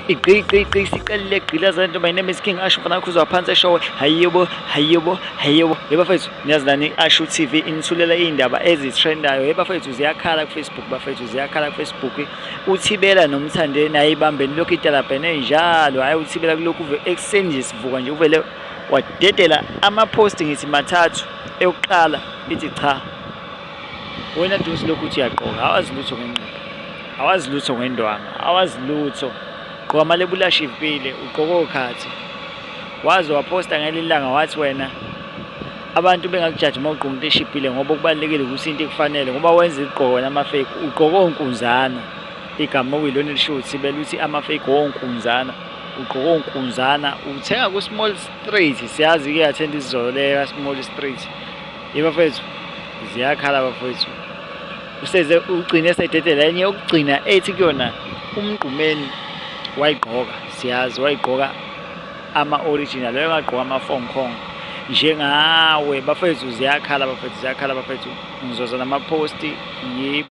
igqi siqalile gqilaza nto. My name is King Asho mfana khuzwa phansi eshowe. Hayibo bafethu niyazi lani Asho TV inithulela iy'ndaba ezitrendayo. Bafethu ziyakhala ku-Facebook, bafethu ziyakhala ku-Facebook. uThibela noMthandeni ayibambeni lokhu italabhene njalo. Hhayi uThibela kulokhu ekuseni nje sivuka nje uvele wadedela ama-post ngithi mathathu. Eyokuqala ithi cha, wena Dusi lokhu uthi uyagqoka awazi lutho ngenqaba, awazi lutho ngendwanga, awazi lutho. Gqoka amalebula ashibhile, ugqoka okhathi. Waze waposta ngelinye ilanga wathi wena abantu bengakujaji uma ugqoka into eshibhile ngoba kubalulekile ukuthi into ekufanele ngoba wenza igqoko nama-fake. Ugqoka onkunzana, igama okuyilona elisho uThibela uthi ama-fake onkunzana. Ugqoka onkunzana uthenga ku-Small Street. Siyazi-ke yathenda isizoleka Small Street. Bafethu ziyakhala bafethu. Useze ugcine esededela enye yokugcina ethi kuyona umgqumeni wayigqoka. Siyazi wayigqoka ama-original, wayengagqoka ama-Hong Kong njengawe bafethu. Ziyakhala bafethu, ziyakhala bafethu. Ngizoza nama-post